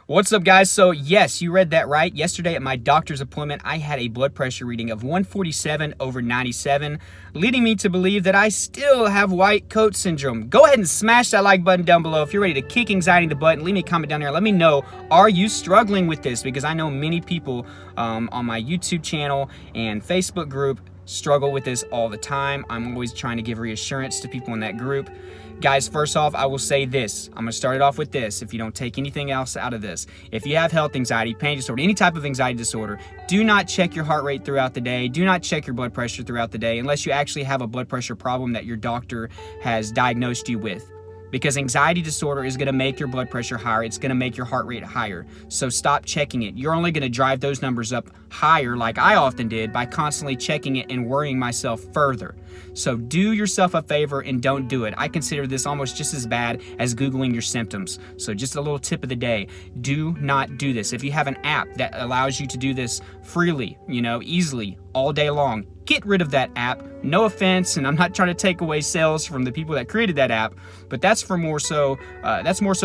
What's up, guys? So yes, you read that right. Yesterday at my doctor's appointment, I had a blood pressure reading of 147/97, leading me to believe that I still have white coat syndrome. Go ahead and smash that like button down below if you're ready to kick anxiety in the butt, and leave me a comment down there. Let me know, are you struggling with this? Because I know many people on my YouTube channel and Facebook group struggle with this all the time. I'm always trying to give reassurance to people in that group. Guys, first off, I will say this. I'm going to start it off with this. If you don't take anything else out of this, if you have health anxiety, panic disorder, any type of anxiety disorder, do not check your heart rate throughout the day. Do not check your blood pressure throughout the day unless you actually have a blood pressure problem that your doctor has diagnosed you with. Because anxiety disorder is going to make your blood pressure higher. It's going to make your heart rate higher. So stop checking it. You're only going to drive those numbers up higher, like I often did, by constantly checking it and worrying myself further. So do yourself a favor and don't do it. I consider this almost just as bad as Googling your symptoms. So just a little tip of the day. Do not do this. If you have an app that allows you to do this freely, easily, all day long, get rid of that app. No offense, and I'm not trying to take away sales from the people that created that app, but that's more so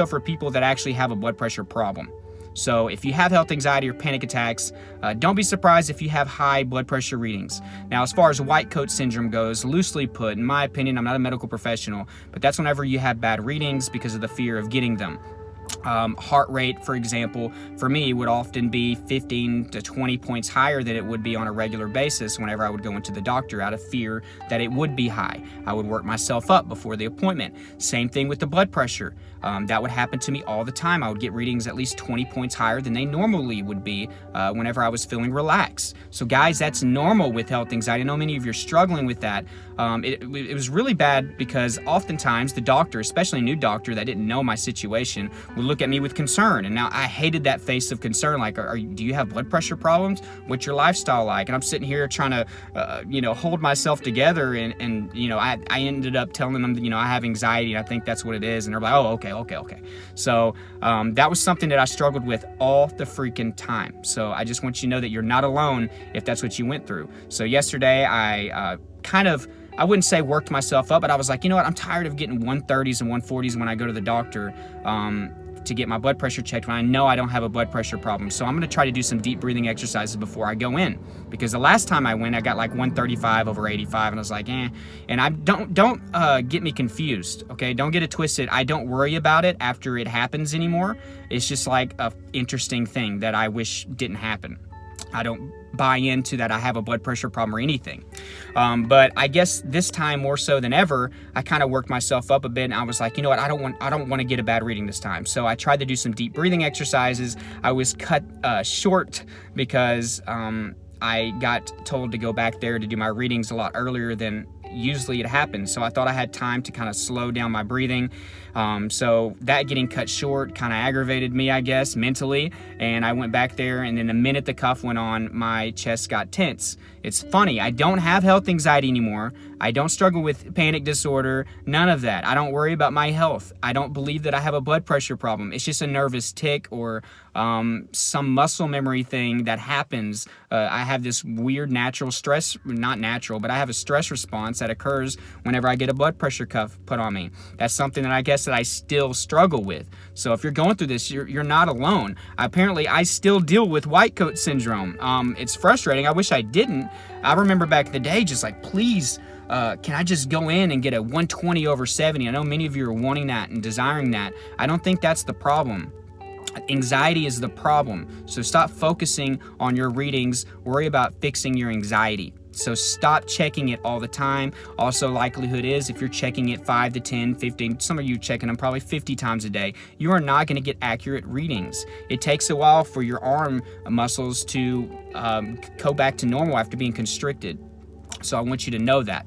for people that actually have a blood pressure problem. So if you have health anxiety or panic attacks, don't be surprised if you have high blood pressure readings. Now, as far as white coat syndrome goes, loosely put, in my opinion, I'm not a medical professional, but that's whenever you have bad readings because of the fear of getting them. Heart rate, for example, for me would often be 15 to 20 points higher than it would be on a regular basis whenever I would go into the doctor out of fear that it would be high. I would work myself up before the appointment. Same thing with the blood pressure. That would happen to me all the time. I would get readings at least 20 points higher than they normally would be whenever I was feeling relaxed. So guys, that's normal with health anxiety. I know many of you are struggling with that. It was really bad because oftentimes the doctor, especially a new doctor that didn't know my situation, would look at me with concern. And now I hated that face of concern. Like, do you have blood pressure problems? What's your lifestyle like? And I'm sitting here trying to, hold myself together. And I ended up telling them, I have anxiety and I think that's what it is. And they're like, oh, okay. So that was something that I struggled with all the freaking time. So I just want you to know that you're not alone if that's what you went through. So yesterday I I wouldn't say worked myself up, but I was like, you know what? I'm tired of getting 130s and 140s when I go to the doctor to get my blood pressure checked when I know I don't have a blood pressure problem. So I'm going to try to do some deep breathing exercises before I go in, because the last time I went, I got like 135/85, and I was like, eh. And I don't get me confused, okay? Don't get it twisted. I don't worry about it after it happens anymore. It's just like a interesting thing that I wish didn't happen. I don't buy into that I have a blood pressure problem or anything. But I guess this time more so than ever, I kind of worked myself up a bit, and I was like, you know what, I don't want to get a bad reading this time. So I tried to do some deep breathing exercises. I was cut short because I got told to go back there to do my readings a lot earlier than usually it happens. So I thought I had time to kind of slow down my breathing. So that getting cut short kind of aggravated me, I guess, mentally. And I went back there, and then the minute the cuff went on, my chest got tense. It's funny. I don't have health anxiety anymore. I don't struggle with panic disorder. None of that. I don't worry about my health. I don't believe that I have a blood pressure problem. It's just a nervous tic or some muscle memory thing that happens. I have this weird natural stress, not natural, but I have a stress response that occurs whenever I get a blood pressure cuff put on me. That's something that I guess that I still struggle with. So if you're going through this, you're not alone. Apparently, I still deal with white coat syndrome. It's frustrating. I wish I didn't. I remember back in the day, just like, please, can I just go in and get a 120/70? I know many of you are wanting that and desiring that. I don't think that's the problem. Anxiety is the problem. So stop focusing on your readings. Worry about fixing your anxiety. So stop checking it all the time. Also, likelihood is if you're checking it 5 to 10, 15, some of you checking them probably 50 times a day, you are not going to get accurate readings. It takes a while for your arm muscles to go back to normal after being constricted. So I want you to know that.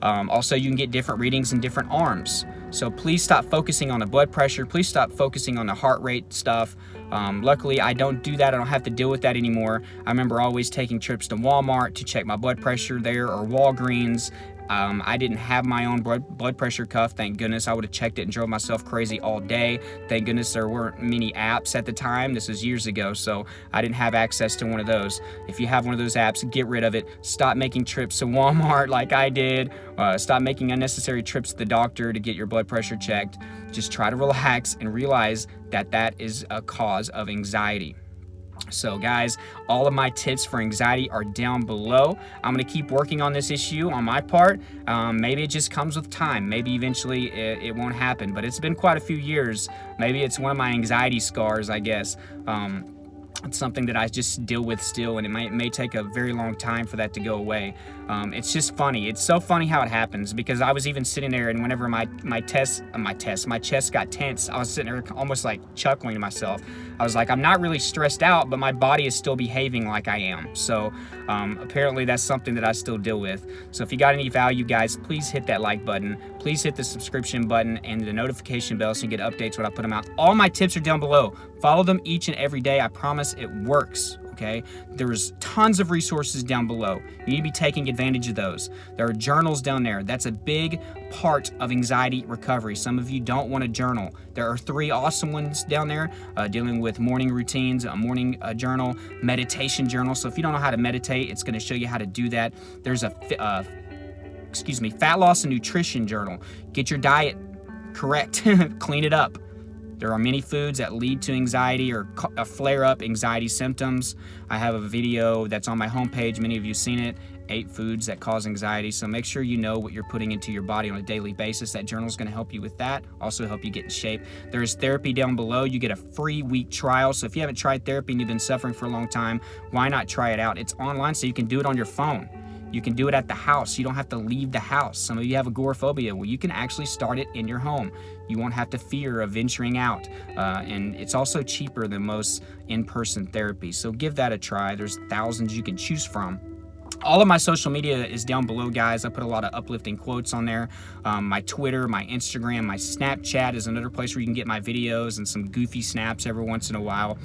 Also, you can get different readings in different arms. So please stop focusing on the blood pressure. Please stop focusing on the heart rate stuff. Luckily, I don't do that. I don't have to deal with that anymore. I remember always taking trips to Walmart to check my blood pressure there, or Walgreens. I didn't have my own blood pressure cuff, thank goodness. I would have checked it and drove myself crazy all day. Thank goodness there weren't many apps at the time. This was years ago, so I didn't have access to one of those. If you have one of those apps, get rid of it. Stop making trips to Walmart like I did. Stop making unnecessary trips to the doctor to get your blood pressure checked. Just try to relax and realize that that is a cause of anxiety. So guys, all of my tips for anxiety are down below. I'm going to keep working on this issue on my part. Maybe it just comes with time. Maybe eventually it won't happen, but it's been quite a few years. Maybe it's one of my anxiety scars, I guess. It's something that I just deal with still, and it may take a very long time for that to go away. It's just funny. It's so funny how it happens, because I was even sitting there, and whenever my chest got tense, I was sitting there almost like chuckling to myself. I was like, I'm not really stressed out, but my body is still behaving like I am. So apparently that's something that I still deal with. So if you got any value, guys, please hit that like button. Please hit the subscription button and the notification bell so you get updates when I put them out. All my tips are down below. Follow them each and every day. I promise it works. Okay, there's tons of resources down below. You need to be taking advantage of those. There are journals down there. That's a big part of anxiety recovery. Some of you don't want to journal. There are 3 awesome ones down there dealing with morning routines, a morning journal, meditation journal. So if you don't know how to meditate, it's going to show you how to do that. There's a fat loss and nutrition journal. Get your diet correct, clean it up. There are many foods that lead to anxiety or flare up anxiety symptoms. I have a video that's on my homepage. Many of you have seen it. 8 foods that cause anxiety. So make sure you know what you're putting into your body on a daily basis. That journal is going to help you with that. Also help you get in shape. There's therapy down below. You get a free week trial. So if you haven't tried therapy and you've been suffering for a long time, why not try it out? It's online, so you can do it on your phone. You can do it at the house. You don't have to leave the house. Some of you have agoraphobia. Well, you can actually start it in your home. You won't have to fear of venturing out. And it's also cheaper than most in-person therapy. So give that a try. There's thousands you can choose from. All of my social media is down below, guys. I put a lot of uplifting quotes on there. My Twitter, my Instagram, my Snapchat is another place where you can get my videos and some goofy snaps every once in a while.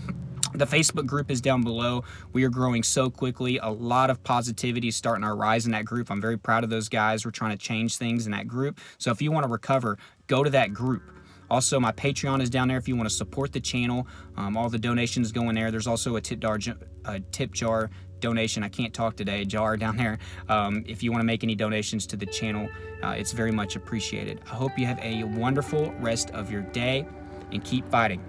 The Facebook group is down below. We are growing so quickly. A lot of positivity is starting our rise in that group. I'm very proud of those guys. We're trying to change things in that group. So if you want to recover, go to that group. Also, my Patreon is down there if you want to support the channel. All the donations go in there. There's also a tip jar donation. I can't talk today. Jar down there. If you want to make any donations to the channel, it's very much appreciated. I hope you have a wonderful rest of your day and keep fighting.